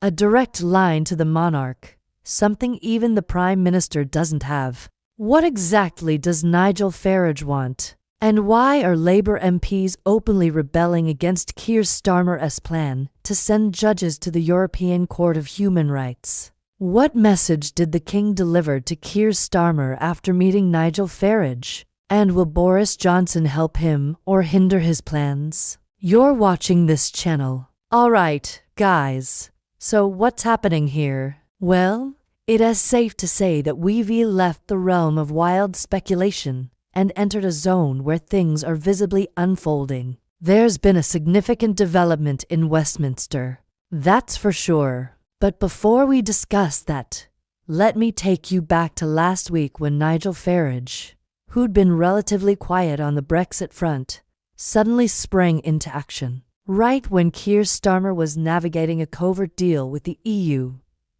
A direct line to the monarch, something even the Prime Minister doesn't have. What exactly does Nigel Farage want? And why are Labour MPs openly rebelling against Keir Starmer's plan to send judges to the European Court of Human Rights? What message did the King deliver to Keir Starmer after meeting Nigel Farage? And will Boris Johnson help him or hinder his plans? You're watching this channel. Alright, guys. So what's happening here? Well, it is safe to say that we've left the realm of wild speculation and entered a zone where things are visibly unfolding. There's been a significant development in Westminster, that's for sure. But before we discuss that, let me take you back to last week when Nigel Farage, who'd been relatively quiet on the Brexit front, suddenly sprang into action. Right when Keir Starmer was navigating a covert deal with the EU,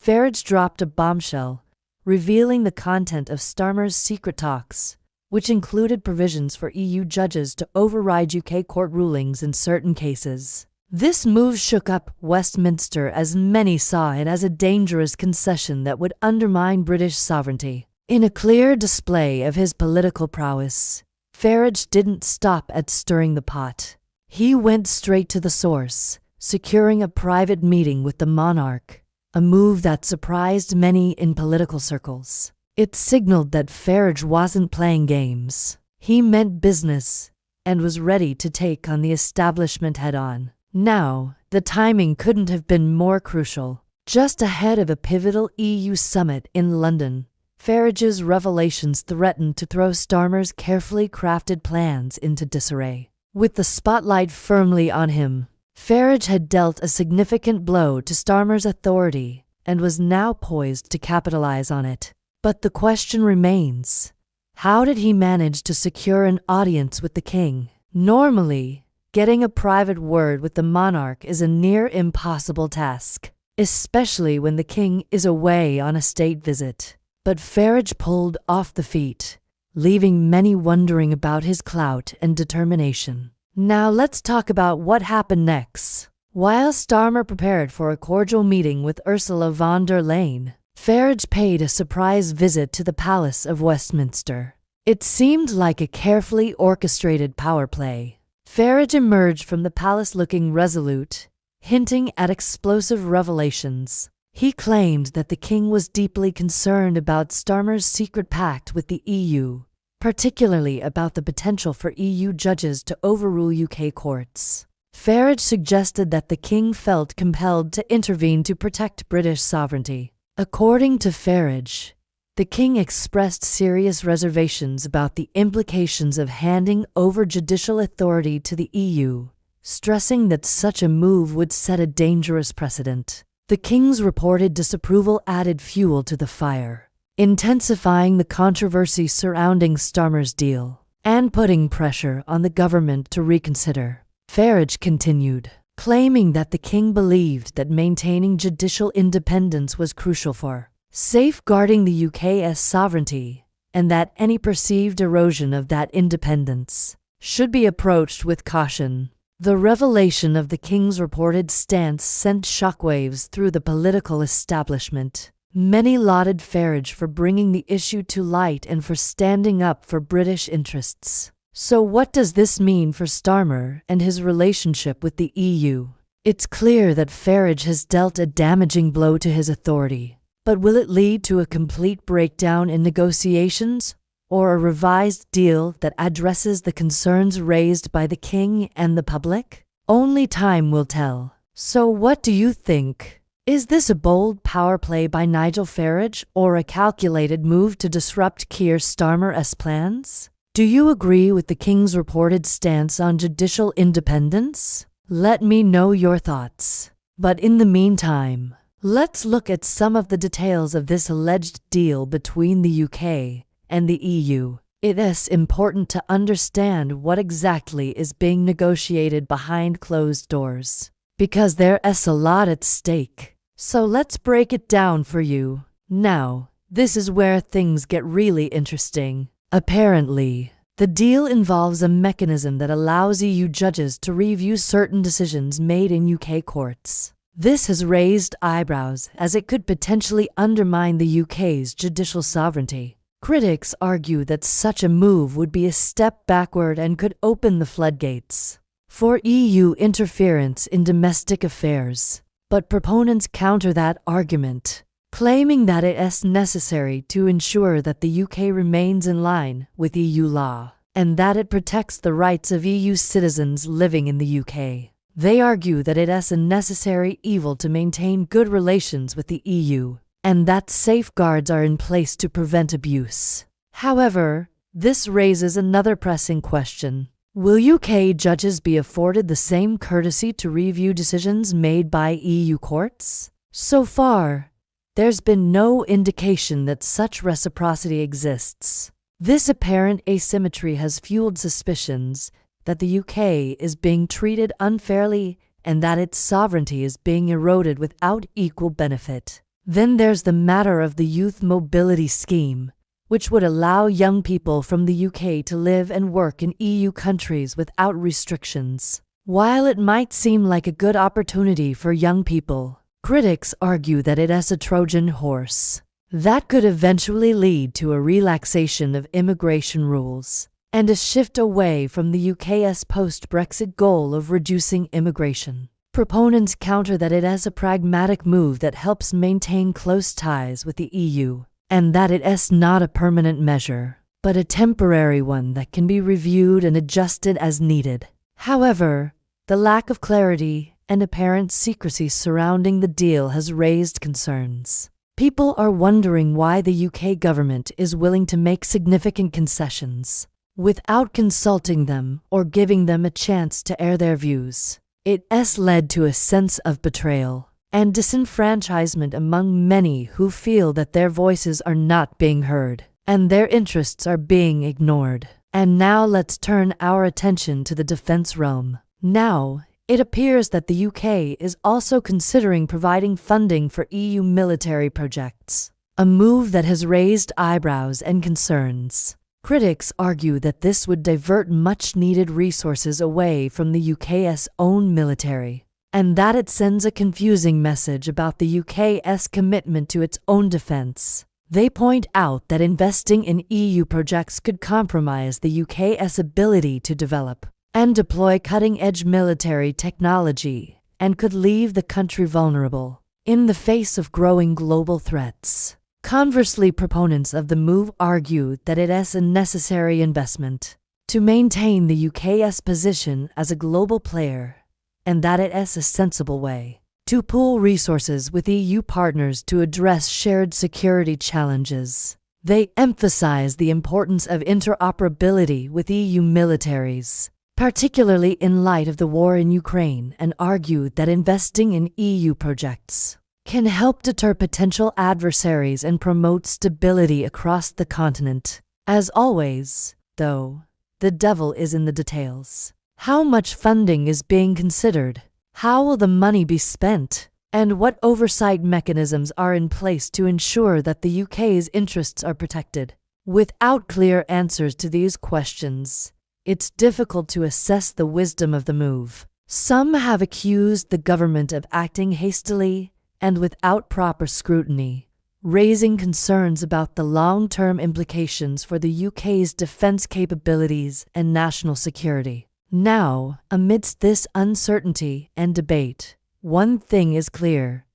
Farage dropped a bombshell, revealing the content of Starmer's secret talks, which included provisions for EU judges to override UK court rulings in certain cases. This move shook up Westminster as many saw it as a dangerous concession that would undermine British sovereignty. In a clear display of his political prowess, Farage didn't stop at stirring the pot. He went straight to the source, securing a private meeting with the monarch, a move that surprised many in political circles. It signaled that Farage wasn't playing games. He meant business and was ready to take on the establishment head-on. Now, the timing couldn't have been more crucial. Just ahead of a pivotal EU summit in London, Farage's revelations threatened to throw Starmer's carefully crafted plans into disarray. With the spotlight firmly on him, Farage had dealt a significant blow to Starmer's authority and was now poised to capitalize on it. But the question remains, how did he manage to secure an audience with the king? Normally, getting a private word with the monarch is a near impossible task, especially when the king is away on a state visit. But Farage pulled off the feat, leaving many wondering about his clout and determination. Now let's talk about what happened next. While Starmer prepared for a cordial meeting with Ursula von der Leyen, Farage paid a surprise visit to the Palace of Westminster. It seemed like a carefully orchestrated power play. Farage emerged from the palace looking resolute, hinting at explosive revelations. He claimed that the king was deeply concerned about Starmer's secret pact with the EU, particularly about the potential for EU judges to overrule UK courts. Farage suggested that the king felt compelled to intervene to protect British sovereignty. According to Farage, the king expressed serious reservations about the implications of handing over judicial authority to the EU, stressing that such a move would set a dangerous precedent. The king's reported disapproval added fuel to the fire, intensifying the controversy surrounding Starmer's deal and putting pressure on the government to reconsider. Farage continued, claiming that the king believed that maintaining judicial independence was crucial for safeguarding the UK's sovereignty, and that any perceived erosion of that independence should be approached with caution. The revelation of the king's reported stance sent shockwaves through the political establishment. Many lauded Farage for bringing the issue to light and for standing up for British interests. So what does this mean for Starmer and his relationship with the EU? It's clear that Farage has dealt a damaging blow to his authority. But will it lead to a complete breakdown in negotiations, or a revised deal that addresses the concerns raised by the king and the public? Only time will tell. So what do you think? Is this a bold power play by Nigel Farage or a calculated move to disrupt Keir Starmer's plans? Do you agree with the king's reported stance on judicial independence? Let me know your thoughts. But in the meantime, let's look at some of the details of this alleged deal between the UK and the EU. It is important to understand what exactly is being negotiated behind closed doors, because there is a lot at stake. So let's break it down for you. Now, this is where things get really interesting. Apparently, the deal involves a mechanism that allows EU judges to review certain decisions made in UK courts. This has raised eyebrows as it could potentially undermine the UK's judicial sovereignty. Critics argue that such a move would be a step backward and could open the floodgates for EU interference in domestic affairs. But proponents counter that argument, claiming that it is necessary to ensure that the UK remains in line with EU law and that it protects the rights of EU citizens living in the UK. They argue that it is a necessary evil to maintain good relations with the EU and that safeguards are in place to prevent abuse. However, this raises another pressing question. Will UK judges be afforded the same courtesy to review decisions made by EU courts? So far, there's been no indication that such reciprocity exists. This apparent asymmetry has fueled suspicions that the UK is being treated unfairly and that its sovereignty is being eroded without equal benefit. Then there's the matter of the Youth Mobility Scheme, which would allow young people from the UK to live and work in EU countries without restrictions. While it might seem like a good opportunity for young people, critics argue that it is a Trojan horse that could eventually lead to a relaxation of immigration rules and a shift away from the UK's post-Brexit goal of reducing immigration. Proponents counter that it is a pragmatic move that helps maintain close ties with the EU, and that it is not a permanent measure, but a temporary one that can be reviewed and adjusted as needed. However, the lack of clarity and apparent secrecy surrounding the deal has raised concerns. People are wondering why the UK government is willing to make significant concessions without consulting them or giving them a chance to air their views. It has led to a sense of betrayal and disenfranchisement among many who feel that their voices are not being heard and their interests are being ignored. And now let's turn our attention to the defense realm. Now, it appears that the UK is also considering providing funding for EU military projects, a move that has raised eyebrows and concerns. Critics argue that this would divert much-needed resources away from the UK's own military, and that it sends a confusing message about the UK's commitment to its own defense. They point out that investing in EU projects could compromise the UK's ability to develop and deploy cutting-edge military technology, and could leave the country vulnerable in the face of growing global threats. Conversely, proponents of the move argue that it is a necessary investment to maintain the UK's position as a global player, and that it is a sensible way to pool resources with EU partners to address shared security challenges. They emphasize the importance of interoperability with EU militaries, particularly in light of the war in Ukraine, and argued that investing in EU projects can help deter potential adversaries and promote stability across the continent. As always, though, the devil is in the details. How much funding is being considered? How will the money be spent? And what oversight mechanisms are in place to ensure that the UK's interests are protected? Without clear answers to these questions, it's difficult to assess the wisdom of the move. Some have accused the government of acting hastily and without proper scrutiny, raising concerns about the long-term implications for the UK's defense capabilities and national security. Now, amidst this uncertainty and debate, one thing is clear: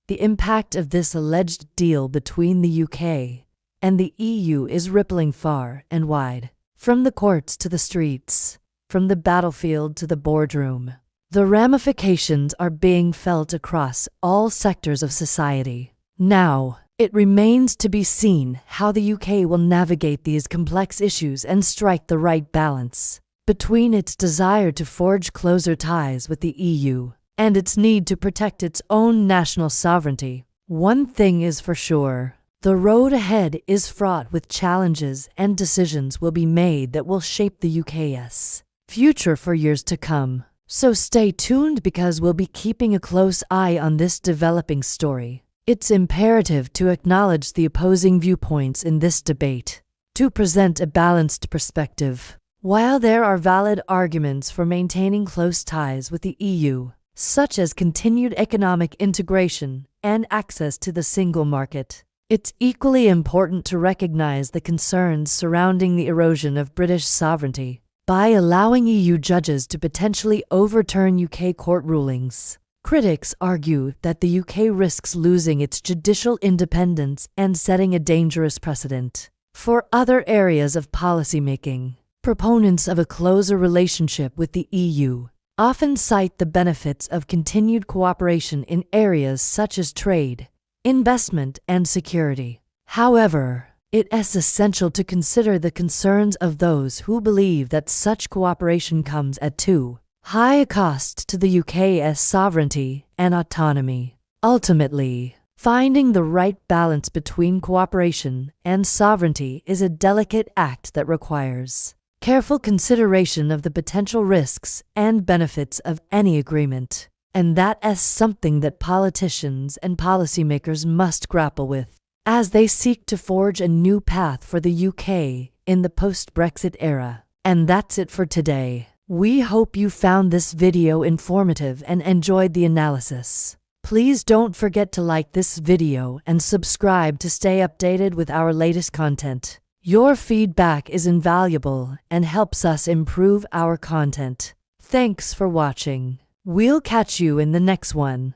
the impact of this alleged deal between the UK and the EU is rippling far and wide. From the courts to the streets, from the battlefield to the boardroom, the ramifications are being felt across all sectors of society. Now, it remains to be seen how the UK will navigate these complex issues and strike the right balance between its desire to forge closer ties with the EU and its need to protect its own national sovereignty. One thing is for sure: the road ahead is fraught with challenges, and decisions will be made that will shape the UK's future for years to come. So stay tuned, because we'll be keeping a close eye on this developing story. It's imperative to acknowledge the opposing viewpoints in this debate, to present a balanced perspective. While there are valid arguments for maintaining close ties with the EU, such as continued economic integration and access to the single market. It's equally important to recognize the concerns surrounding the erosion of British sovereignty by allowing EU judges to potentially overturn UK court rulings. Critics argue that the UK risks losing its judicial independence and setting a dangerous precedent for other areas of policymaking. Proponents of a closer relationship with the EU often cite the benefits of continued cooperation in areas such as trade, investment, and security. However, it is essential to consider the concerns of those who believe that such cooperation comes at too high a cost to the UK's sovereignty and autonomy. Ultimately, finding the right balance between cooperation and sovereignty is a delicate act that requires careful consideration of the potential risks and benefits of any agreement, and that is something that politicians and policymakers must grapple with as they seek to forge a new path for the UK in the post-Brexit era. And that's it for today. We hope you found this video informative and enjoyed the analysis. Please don't forget to like this video and subscribe to stay updated with our latest content. Your feedback is invaluable and helps us improve our content. Thanks for watching. We'll catch you in the next one.